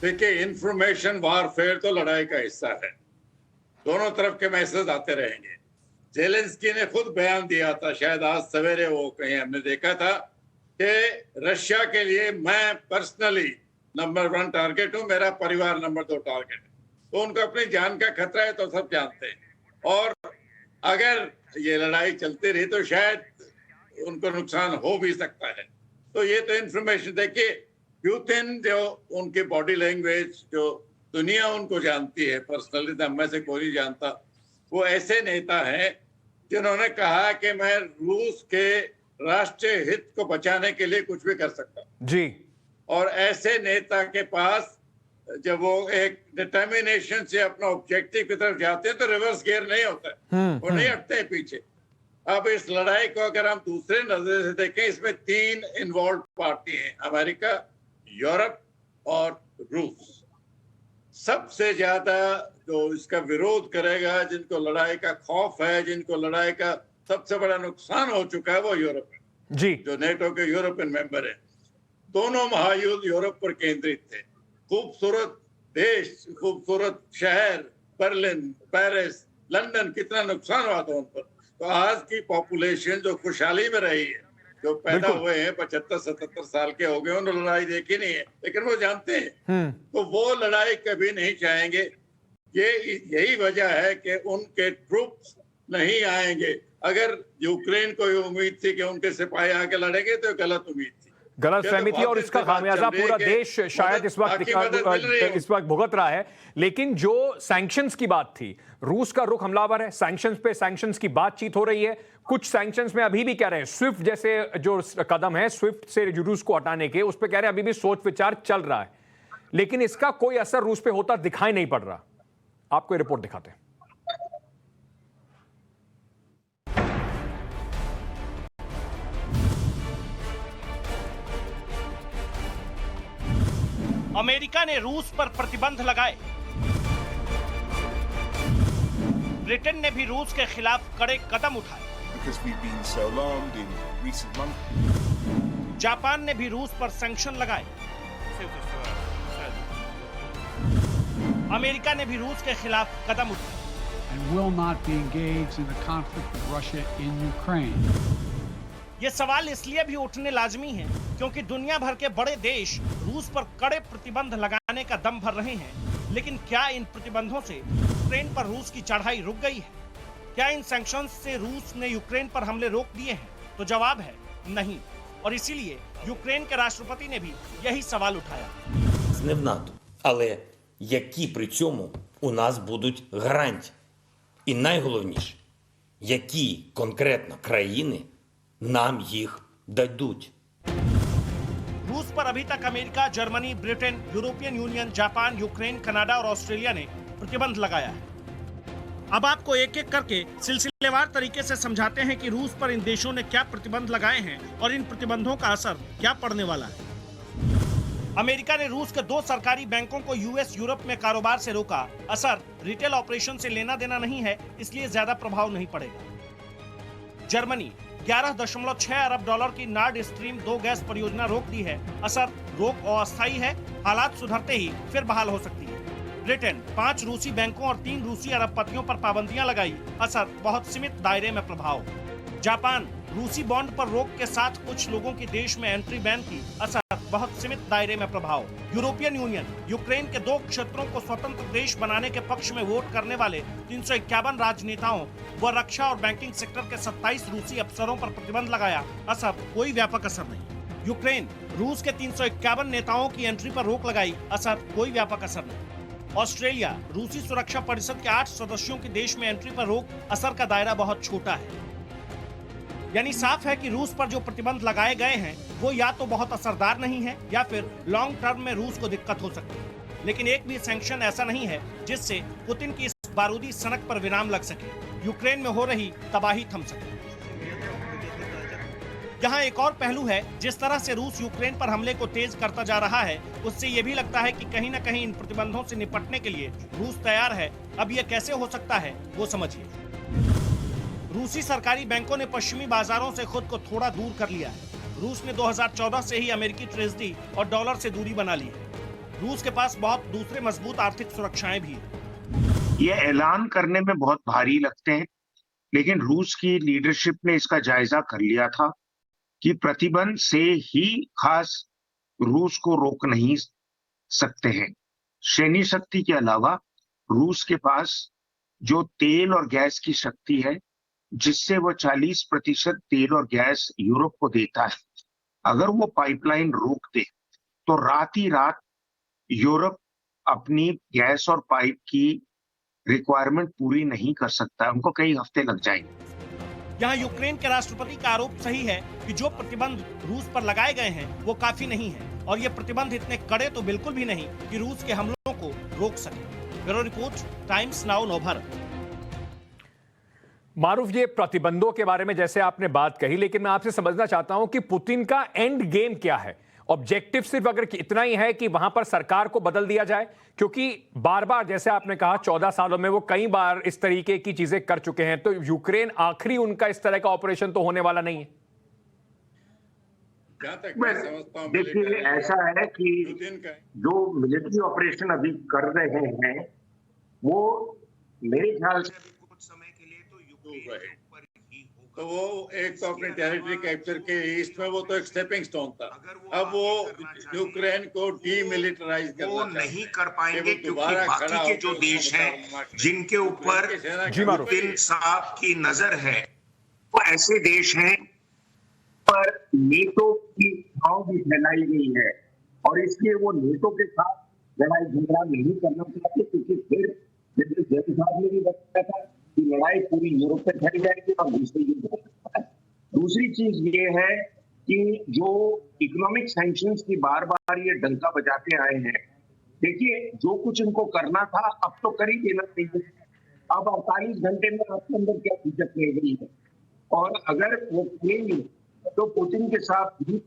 देखिए, इंफॉर्मेशन वारफेयर तो लड़ाई का हिस्सा है, दोनों तरफ के मैसेज आते रहेंगे। ज़ेलेंस्की ने खुद बयान दिया था, शायद आज सवेरे वो कहीं हमने देखा था, कि रशिया के लिए मैं पर्सनली नंबर 1 टारगेट हूं, मेरा परिवार नंबर 2 टारगेट है। तो उनको अपनी जान का खतरा है, तो सब जानते हैं। और अगर ये लड़ाई चलती रही तो शायद उनको नुकसान हो भी सकता है। तो ये तो इंफॉर्मेशन देखिए, पुतिन जो उनकी बॉडी लैंग्वेज, जो दुनिया उनको जानती है पर्सनली, तो मैं से कोई नहीं जानता, वो ऐसे नेता हैं जिन्होंने कहा कि मैं रूस के राष्ट्रीय हित को बचाने के लिए कुछ भी कर सकता जी। और ऐसे नेता के पास जब वो एक डिटर्मिनेशन से अपना ऑब्जेक्टिव की तरफ जाते हैं तो रिवर्स गियर नहीं होता है, वो नहीं हटते हैं पीछे। अब इस लड़ाई को अगर हम दूसरे नजर से देखें, इसमें 3 इन्वॉल्व पार्टी हैं, अमेरिका, यूरोप और रूस। सबसे ज्यादा जो इसका विरोध करेगा, जिनको लड़ाई का खौफ है, जिनको लड़ाई का सबसे बड़ा नुकसान हो चुका है, वो यूरोप है जी, जो नेटो के यूरोपियन मेंबर है। दोनों महायुद्ध यूरोप पर केंद्रित थे। खूबसूरत देश, खूबसूरत शहर, बर्लिन, पेरिस, लंदन, कितना नुकसान हुआ था उन पर। तो आज की पॉपुलेशन जो खुशहाली में रही है, जो पैदा हुए हैं 75-77 साल के हो गए, उन्होंने लड़ाई देखी नहीं है, लेकिन वो जानते हैं, तो वो लड़ाई कभी नहीं चाहेंगे। यही वजह है कि उनके ट्रूप्स नहीं आएंगे। अगर यूक्रेन को ये उम्मीद थी कि उनके सिपाही आके लड़ेंगे, तो गलत उम्मीद थी, गलत फहमी थी, और इसका खामियाजा पूरा देश शायद इस वक्त भुगत रहा है। लेकिन जो सैंक्शंस की बात थी, रूस का रुख हमलावर है, सैंक्शंस पे सैंक्शंस की बातचीत हो रही है। कुछ सैंक्शंस में अभी भी कह रहे हैं, स्विफ्ट जैसे जो कदम है, स्विफ्ट से रूस को हटाने के, उस पर कह रहे हैं अभी भी सोच विचार चल रहा है, लेकिन इसका कोई असर रूस पे होता दिखाई नहीं पड़ रहा। आपको रिपोर्ट दिखाते हैं। अमेरिका ने रूस पर प्रतिबंध लगाए। ब्रिटेन ने भी रूस के खिलाफ कड़े कदम उठाए। जापान ने भी रूस पर सैंक्शन लगाए। अमेरिका ने भी रूस के खिलाफ कदम उठाए। And will not be engaged in the conflict with Russia in Ukraine. ये सवाल इसलिए भी उठने लाजमी है क्योंकि दुनिया भर के बड़े देश रूस पर कड़े प्रतिबंध लगाने का दम भर रहे हैं। लेकिन क्या इन प्रतिबंधों से यूक्रेन पर रूस की चढ़ाई रुक गई है? क्या इन सैंक्शंस से रूस ने यूक्रेन पर हमले रोक दिए हैं? तो जवाब है नहीं, और इसीलिए यूक्रेन के राष्ट्रपति ने भी यही सवाल उठाया। Не в НАТО, але які при цьому у нас будуть гарантії? І найголовніше, які конкретно країни нам їх дадуть? रूस पर अभी तक America, Germany, Britain, European union, Japan, Ukraine, Canada और ऑस्ट्रेलिया ने प्रतिबंध लगाया है। अब आपको एक एक करके सिलसिलेवार तरीके से समझाते हैं कि रूस पर इन देशों ने क्या प्रतिबंध लगाए हैं और इन प्रतिबंधों का असर क्या पड़ने वाला है। अमेरिका ने रूस के 2 सरकारी बैंकों को यूएस यूरोप में कारोबार से रोका। असर रिटेल ऑपरेशन से लेना देना नहीं है, इसलिए ज्यादा प्रभाव नहीं पड़ेगा। जर्मनी 11.6 अरब डॉलर की नॉर्ड स्ट्रीम 2 गैस परियोजना रोक दी है। असर रोक अस्थायी है, हालात सुधरते ही फिर बहाल हो सकती है। ब्रिटेन 5 रूसी बैंकों और 3 रूसी अरबपतियों पर पाबंदियां लगाई। असर बहुत सीमित दायरे में प्रभाव। जापान रूसी बॉन्ड पर रोक के साथ कुछ लोगों की देश में एंट्री बैन की। असर बहुत सीमित दायरे में प्रभाव। यूरोपियन यूनियन यूक्रेन के 2 क्षेत्रों को स्वतंत्र देश बनाने के पक्ष में वोट करने वाले 351 राजनेताओं व रक्षा और बैंकिंग सेक्टर के 27 रूसी अफसरों पर प्रतिबंध लगाया। असर कोई व्यापक असर नहीं। यूक्रेन रूस के 351 नेताओं की एंट्री पर रोक लगाई। असर कोई व्यापक असर नहीं। ऑस्ट्रेलिया रूसी सुरक्षा परिषद के 8 सदस्यों की देश में एंट्री पर रोक। असर का दायरा बहुत छोटा है। यानी साफ है कि रूस पर जो प्रतिबंध लगाए गए हैं वो या तो बहुत असरदार नहीं है या फिर लॉन्ग टर्म में रूस को दिक्कत हो सकती है। लेकिन एक भी सैंक्शन ऐसा नहीं है जिससे पुतिन की इस बारूदी सनक पर विराम लग सके, यूक्रेन में हो रही तबाही थम सके। यहाँ एक और पहलू है, जिस तरह से रूस यूक्रेन पर हमले को तेज करता जा रहा है उससे ये भी लगता है कि कहीं न कहीं इन प्रतिबंधों से निपटने के लिए रूस तैयार है। अब ये कैसे हो सकता है वो समझिए। रूसी सरकारी बैंकों ने पश्चिमी बाजारों से खुद को थोड़ा दूर कर लिया है। रूस ने 2014 से ही अमेरिकी ट्रेजरी और डॉलर से दूरी बना ली है। रूस के पास बहुत दूसरे मजबूत आर्थिक सुरक्षाएं भी हैं। ये ऐलान करने में बहुत भारी लगते हैं, लेकिन रूस की लीडरशिप ने इसका जायजा कर लिया था कि प्रतिबंध से ही खास रूस को रोक नहीं सकते हैं। सैन्य शक्ति के अलावा रूस के पास जो तेल और गैस की शक्ति है, जिससे वो 40% तेल और गैस यूरोप को देता है, अगर वो पाइपलाइन रोक दे तो रात ही रात यूरोप अपनी गैस और पाइप की रिक्वायरमेंट पूरी नहीं कर सकता। उनको कई हफ्ते लग जाएंगे। यहाँ यूक्रेन के राष्ट्रपति का आरोप सही है कि जो प्रतिबंध रूस पर लगाए गए हैं वो काफी नहीं है, और ये प्रतिबंध इतने कड़े तो बिल्कुल भी नहीं कि रूस के हमलों को रोक सके। Bureau report, Times Now Navbharat. Maroof, ये प्रतिबंधों के बारे में जैसे आपने बात कही, लेकिन मैं आपसे समझना चाहता हूं कि पुतिन का एंड गेम क्या है। ऑब्जेक्टिव सिर्फ अगर इतना ही है कि वहां पर सरकार को बदल दिया जाए, क्योंकि बार बार जैसे आपने कहा 14 सालों में वो कई बार इस तरीके की चीजें कर चुके हैं, तो यूक्रेन आखिरी उनका इस तरह का ऑपरेशन तो होने वाला नहीं है। देखिए, ऐसा है कि जो मिलिट्री ऑपरेशन अभी कर रहे हैं वो मेरे ख्याल से कुछ समय के लिए तो यूक्रेन के ऊपर ही होगा। तो वो एक तो अपनी टेरिटरी कैप्चर के ईस्ट में वो तो एक स्टेपिंग स्टोन था। अब वो यूक्रेन को डीमिलिटराइज करना वो नहीं कर पाएंगे, क्योंकि बाकी के जो देश हैं जिनके ऊपर पुतिन साहब की नजर है वो ऐसे देश हैं पर नेटो की भाव भी फैलाई गई है, और इसलिए वो नेटो के साथ लड़ाई झगड़ा नहीं करना चाहते, क्योंकि फिर जैसे साहब ने भी बताया था कि लड़ाई पूरी यूरोप में फैल जाएगी और विश्व युद्ध हो सकता है। दूसरी चीज ये है कि जो इकोनॉमिक सैंक्शंस की बार बार ये डंका बजाते आए हैं, देखिए जो कुछ इनको करना था अब तो कर ही देना चाहिए। अब 48 घंटे में आपके अंदर क्या हिज्जत रह गई है, और अगर वो करेंगे तो पुतिन के साथ भी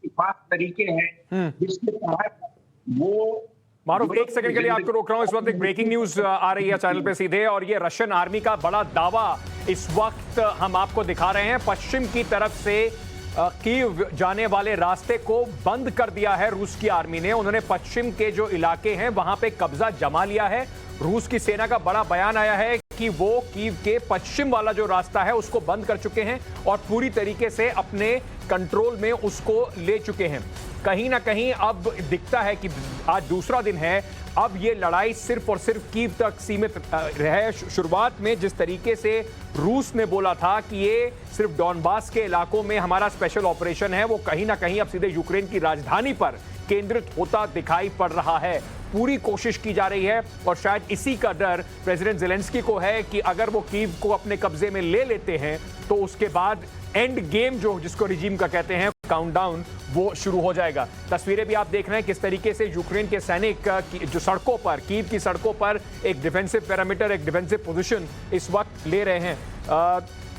खास तरीके हैं जिसके तहत वो। मारूफ, एक सेकंड के लिए आपको रोक रहा हूं। इस वक्त एक ब्रेकिंग न्यूज आ रही है चैनल पे सीधे, और ये रशियन आर्मी का बड़ा दावा इस वक्त हम आपको दिखा रहे हैं। पश्चिम की तरफ से कीव जाने वाले रास्ते को बंद कर दिया है रूस की आर्मी ने। उन्होंने पश्चिम के जो इलाके हैं वहां पे कब्जा जमा लिया है। रूस की सेना का बड़ा बयान आया है कि वो कीव के पश्चिम वाला जो रास्ता है उसको बंद कर चुके हैं और पूरी तरीके से अपने कंट्रोल में उसको ले चुके हैं। कहीं ना कहीं अब दिखता है कि आज दूसरा दिन है, अब ये लड़ाई सिर्फ और सिर्फ कीव तक सीमित है। शुरुआत में जिस तरीके से रूस ने बोला था कि ये सिर्फ डॉनबास के इलाकों में हमारा स्पेशल ऑपरेशन है, वो कहीं ना कहीं अब सीधे यूक्रेन की राजधानी पर केंद्रित होता दिखाई पड़ रहा है। पूरी कोशिश की जा रही है और शायद इसी का डर प्रेसिडेंट ज़ेलेंस्की को है कि अगर वो कीव को अपने कब्जे में ले लेते हैं तो उसके बाद एंड गेम जो जिसको रिजीम का कहते हैं काउंटडाउन वो शुरू हो जाएगा। तस्वीरें भी आप देख रहे हैं किस तरीके से यूक्रेन के सैनिक जो सड़कों पर, कीव की सड़कों पर एक डिफेंसिव पैरामीटर, एक डिफेंसिव पोजीशन इस वक्त ले रहे हैं।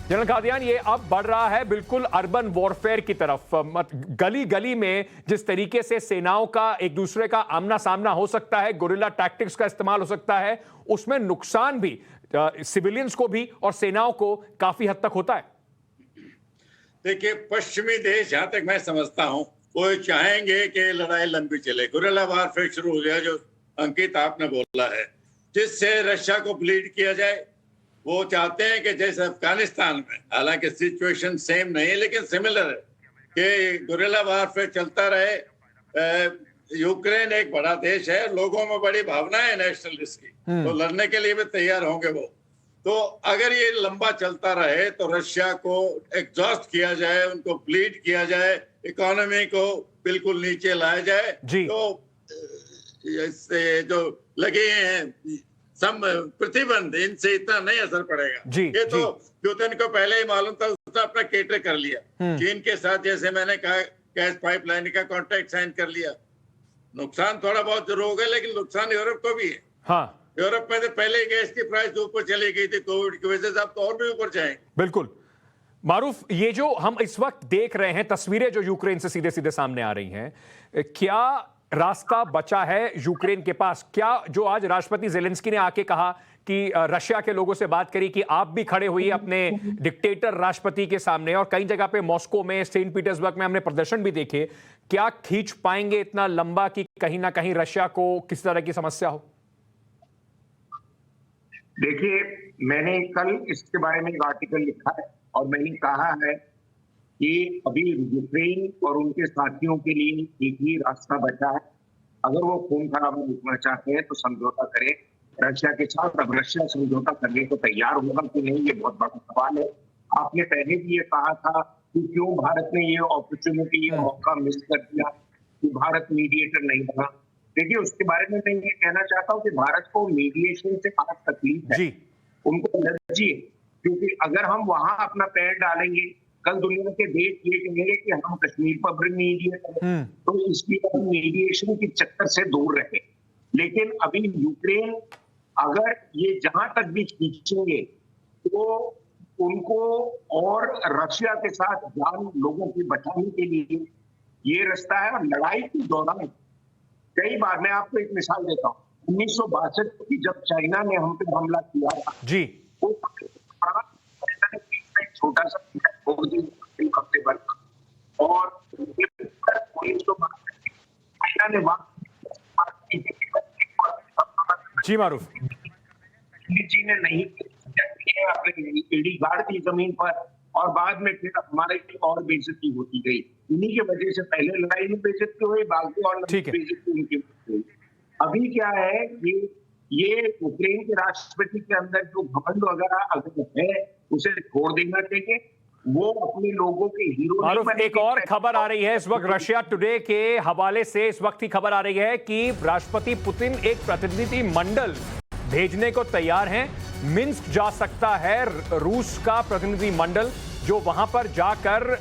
जनरल गादियान, ये अब बढ़ रहा है बिल्कुल अर्बन वॉरफेयर की तरफ। गली गली में जिस तरीके से सेनाओं का एक दूसरे का आमना सामना हो सकता है, गुरिल्ला टैक्टिक्स का इस्तेमाल हो सकता है, उसमें नुकसान भी सिविलियंस को भी और सेनाओं को काफी हद तक होता है। देखिए, पश्चिमी देश जहां तक मैं समझता हूं वो चाहेंगे कि लड़ाई लंबी चले, गुरिल्ला वारफेयर शुरू हो गया, जो अंकित आपने बोला है, जिससे रशिया को ब्लीड किया जाए। वो चाहते हैं कि जैसे अफगानिस्तान में, हालांकि सिचुएशन सेम नहीं है लेकिन सिमिलर है, कि गुरिल्ला वारफेयर चलता रहे। यूक्रेन एक बड़ा देश है, लोगों में बड़ी भावना है नेशनलिस्ट की, तो लड़ने के लिए भी तैयार होंगे वो। तो अगर ये लंबा चलता रहे तो रशिया को एग्जॉस्ट किया जाए, उनको ब्लीड किया जाए, इकोनॉमी को बिल्कुल नीचे लाया जाए, तो इससे जो लगे हैं सम प्रतिबंध, इनसे इतना नहीं असर पड़ेगा। ये तो पुतिन को पहले ही मालूम था, उसने अपना केटर कर लिया। चीन के साथ, जैसे मैंने कहा, गैस पाइपलाइन का कॉन्ट्रैक्ट साइन कर लिया। नुकसान थोड़ा बहुत जरूर होगा, लेकिन नुकसान यूरोप को भी है। हाँ, यूरोप में तो पहले गैस की प्राइस ऊपर चली गई थी कोविड की वजह से, अब तो और भी ऊपर जाएंगे। बिल्कुल मारूफ, ये जो हम इस वक्त देख रहे हैं तस्वीरें जो यूक्रेन से सीधे सीधे सामने आ रही हैं, क्या रास्ता बचा है यूक्रेन के पास? क्या जो आज राष्ट्रपति ज़ेलेंस्की ने आके कहा कि रशिया के लोगों से बात करी कि आप भी खड़े हुई अपने डिक्टेटर राष्ट्रपति के सामने, और कई जगह पे मॉस्को में, सेंट पीटर्सबर्ग में हमने प्रदर्शन भी देखे, क्या खींच पाएंगे इतना लंबा कि कहीं ना कहीं रशिया को किस तरह की समस्या हो? देखिए, मैंने कल इसके बारे में एक आर्टिकल लिखा है और मैंने कहा है कि अभी यूक्रेन और उनके साथियों के लिए एक ही रास्ता बचा है। अगर वो खून खराबा रुकना चाहते हैं तो समझौता करें रशिया के साथ। अब रशिया समझौता करने को तैयार होगा कि नहीं, ये बहुत बड़ा सवाल है। आपने पहले भी ये कहा था कि क्यों भारत ने ये अपॉर्चुनिटी, ये मौका मिस कर दिया कि भारत मीडिएटर नहीं बना। देखिए, उसके बारे में मैं ये कहना चाहता हूँ कि भारत को मीडिएशन से खास तकलीफ है, उनको एलर्जी है, क्योंकि अगर हम वहां अपना पैर डालेंगे, कल दुनिया के देश ये कहेंगे कि हम कश्मीर पर मीडिएटर हैं, तो इसलिए हम मीडिएशन के चक्कर से दूर रहे। लेकिन अभी यूक्रेन अगर ये जहां तक भी खींचेंगे तो उनको और रशिया के साथ जान लोगों की बचाने के लिए ये रास्ता है। और लड़ाई के दौरान कई बार, मैं आपको एक मिसाल देता हूँ, 1962 की जब चाइना ने हम पे हमला किया था, वो छोटा सा हफ्ते भर, और चाइना ने जी मारूफ जी ने नहीं ईडी गाड़ दी जमीन पर, और बाद में फिर हमारे और बेइज्जती होती गई। इन्हीं की वजह से पहले लड़ाई में बेइज्जती हुई, बाकी और बेइज्जती उनकी हुई। अभी क्या है कि ये यूक्रेन के राष्ट्रपति के अंदर जो घमंड वगैरह अगर है, उसे छोड़ देना चाहिए। वो अपने लोगों के हीरो। मारूफ, एक और खबर आ रही है इस वक्त रशिया टुडे के हवाले से। इस वक्त ही खबर आ रही है कि राष्ट्रपति पुतिन एक प्रतिनिधि मंडल भेजने को तैयार हैं। मिन्स्क जा सकता है रूस का प्रतिनिधि मंडल, जो वहां पर जाकर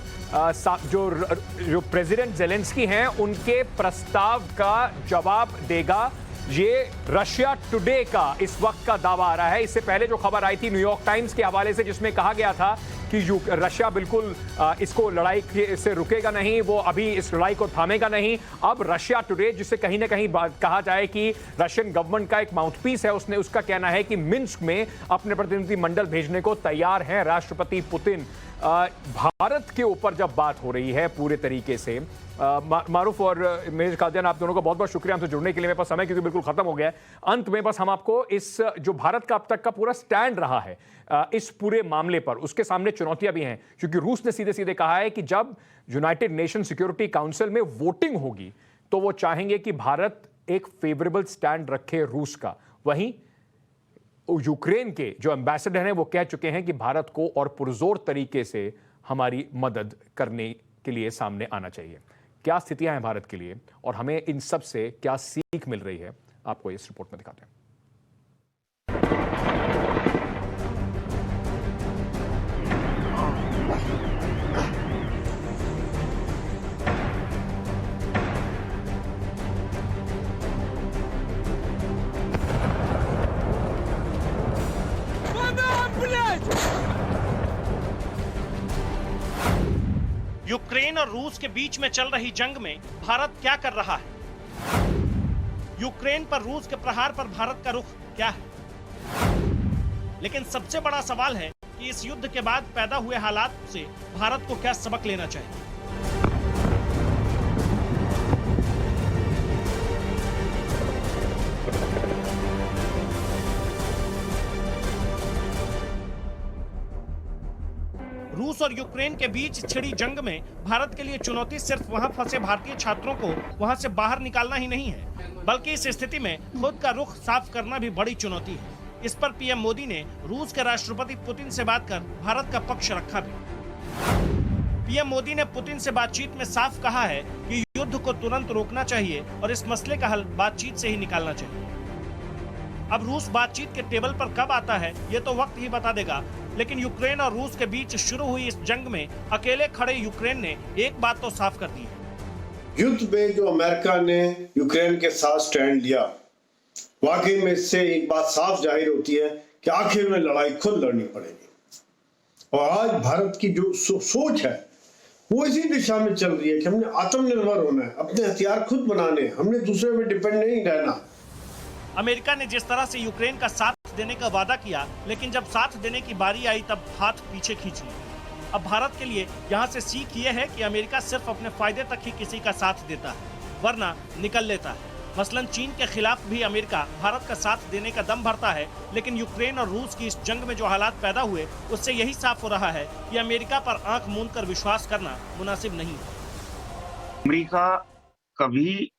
जो प्रेसिडेंट ज़ेलेंस्की हैं उनके प्रस्ताव का जवाब देगा। ये रशिया टुडे का इस वक्त का दावा आ रहा है। इससे पहले जो खबर आई थी न्यूयॉर्क टाइम्स के हवाले से, जिसमें कहा गया था कि रशिया बिल्कुल इसको लड़ाई से रुकेगा नहीं, वो अभी इस लड़ाई को थामेगा नहीं। अब रशिया टुडे, जिसे कहीं ना कहीं कहा जाए कि रशियन गवर्नमेंट का एक माउथपीस है, उसने उसका कहना है कि मिन्स्क में अपने प्रतिनिधि मंडल भेजने को तैयार हैं राष्ट्रपति पुतिन। भारत के ऊपर जब बात हो रही है पूरे तरीके से, मारूफ और मेजर कादियान, आप दोनों का बहुत बहुत शुक्रिया हमसे जुड़ने के लिए। मेरे पास समय क्योंकि बिल्कुल खत्म हो गया है। अंत में बस हम आपको इस जो भारत का अब तक का पूरा स्टैंड रहा है इस पूरे मामले पर, उसके सामने चुनौतियां भी हैं, क्योंकि रूस ने सीधे सीधे कहा है कि जब यूनाइटेड नेशन सिक्योरिटी काउंसिल में वोटिंग होगी तो वो चाहेंगे कि भारत एक फेवरेबल स्टैंड रखे रूस का। वहीं यूक्रेन के जो एम्बेसडर हैं वो कह चुके हैं कि भारत को और पुरजोर तरीके से हमारी मदद करने के लिए सामने आना चाहिए। क्या स्थितियां हैं भारत के लिए और हमें इन सब से क्या सीख मिल रही है, आपको इस रिपोर्ट में दिखाते हैं। यूक्रेन और रूस के बीच में चल रही जंग में भारत क्या कर रहा है? यूक्रेन पर रूस के प्रहार पर भारत का रुख क्या है? लेकिन सबसे बड़ा सवाल है कि इस युद्ध के बाद पैदा हुए हालात से भारत को क्या सबक लेना चाहिए? रूस और यूक्रेन के बीच छिड़ी जंग में भारत के लिए चुनौती सिर्फ वहां फंसे भारतीय छात्रों को वहां से बाहर निकालना ही नहीं है, बल्कि इस स्थिति में खुद का रुख साफ करना भी बड़ी चुनौती है। इस पर पीएम मोदी ने रूस के राष्ट्रपति पुतिन से बात कर भारत का पक्ष रखा भी। पीएम मोदी ने पुतिन से बातचीत में साफ कहा है कि युद्ध को तुरंत रोकना चाहिए और इस मसले का हल बातचीत से ही निकालना चाहिए। अब रूस बातचीत के टेबल पर कब आता है ये तो वक्त ही बता देगा, लेकिन यूक्रेन और रूस के बीच शुरू हुई इस जंग में अकेले खड़े यूक्रेन ने एक बात तो साफ कर दी है। युद्ध में जो अमेरिका ने यूक्रेन के साथ स्टैंड लिया, वाकई में इससे एक बात साफ जाहिर होती है कि आखिर में लड़ाई खुद लड़नी पड़ेगी। और आज भारत की जो सोच है वो इसी दिशा में चल रही है कि हमने आत्मनिर्भर होना है, अपने हथियार खुद बनाने हैं, हमने दूसरे पे डिपेंड नहीं रहना। अमेरिका ने जिस तरह से यूक्रेन का साथ देने का वादा किया, लेकिन जब साथ देने की बारी आई तब हाथ पीछे खींच लिया। अब भारत के लिए यहाँ से सीख ये है कि अमेरिका सिर्फ अपने फायदे तक ही किसी का साथ देता है, वरना निकल लेता है। मसलन चीन के खिलाफ भी अमेरिका भारत का साथ देने का दम भरता है, लेकिन यूक्रेन और रूस की इस जंग में जो हालात पैदा हुए उससे यही साफ हो रहा है कि अमेरिका पर आंख मूंद कर विश्वास करना मुनासिब नहीं है। अमेरिका कभी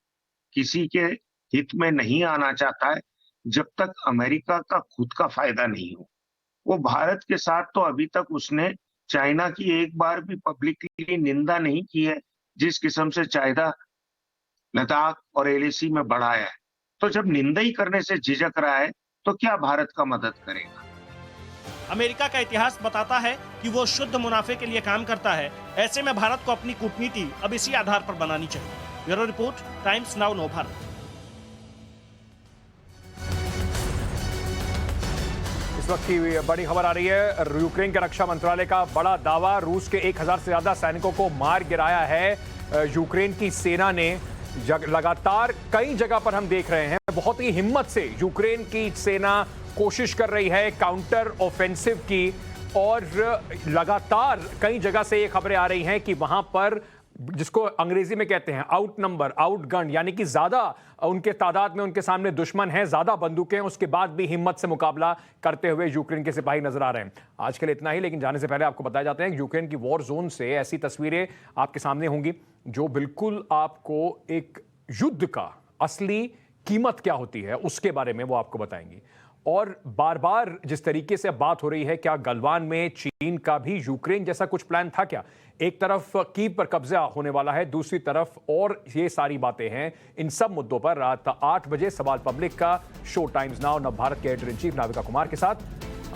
किसी के हित में नहीं आना चाहता है जब तक अमेरिका का खुद का फायदा नहीं हो। वो भारत के साथ तो अभी तक उसने चाइना की एक बार भी पब्लिकली निंदा नहीं की है, जिस किस्म से चाइना लद्दाख और एलएसी में बढ़ाया है। तो जब निंदा ही करने से झिझक रहा है तो क्या भारत का मदद करेगा? अमेरिका का इतिहास बताता है कि वो शुद्ध मुनाफे के लिए काम करता है। ऐसे में भारत को अपनी कूटनीति अब इसी आधार पर बनानी चाहिए। ब्यूरो रिपोर्ट, टाइम्स नाउ नव भारत। इस वक्त की बड़ी खबर आ रही है, यूक्रेन के रक्षा मंत्रालय का बड़ा दावा, रूस के 1000 से ज्यादा सैनिकों को मार गिराया है यूक्रेन की सेना ने। लगातार कई जगह पर हम देख रहे हैं बहुत ही हिम्मत से यूक्रेन की सेना कोशिश कर रही है काउंटर ऑफेंसिव की, और लगातार कई जगह से ये खबरें आ रही हैं कि वहां पर जिसको अंग्रेजी में कहते हैं आउट नंबर, आउट गन, यानी कि ज्यादा उनके तादाद में उनके सामने दुश्मन है, ज्यादा बंदूकें, उसके बाद भी हिम्मत से मुकाबला करते हुए यूक्रेन के सिपाही नजर आ रहे हैं। आज के लिए इतना ही, लेकिन जाने से पहले आपको बताया जाते हैं यूक्रेन की वॉर जोन से ऐसी तस्वीरें आपके सामने होंगी जो बिल्कुल आपको एक युद्ध का असली कीमत क्या होती है उसके बारे में वो आपको बताएंगी। और बार बार जिस तरीके से बात हो रही है, क्या गलवान में चीन का भी यूक्रेन जैसा कुछ प्लान था क्या? एक तरफ कीव पर कब्जा होने वाला है, दूसरी तरफ और ये सारी बातें हैं। इन सब मुद्दों पर रात 8 बजे सवाल पब्लिक का शो टाइम्स नाउ नव भारत के editor in chief Navika Kumar के साथ।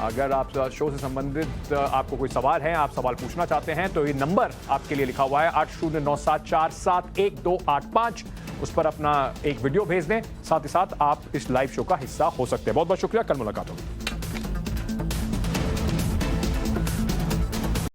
अगर आप शो से संबंधित आपको कोई सवाल है, आप सवाल पूछना चाहते हैं, तो ये नंबर आपके लिए लिखा हुआ है 8097471285। उस पर अपना एक वीडियो भेज दें, साथ ही साथ आप इस लाइव शो का हिस्सा हो सकते हैं। बहुत बहुत शुक्रिया, कल मुलाकात होगी।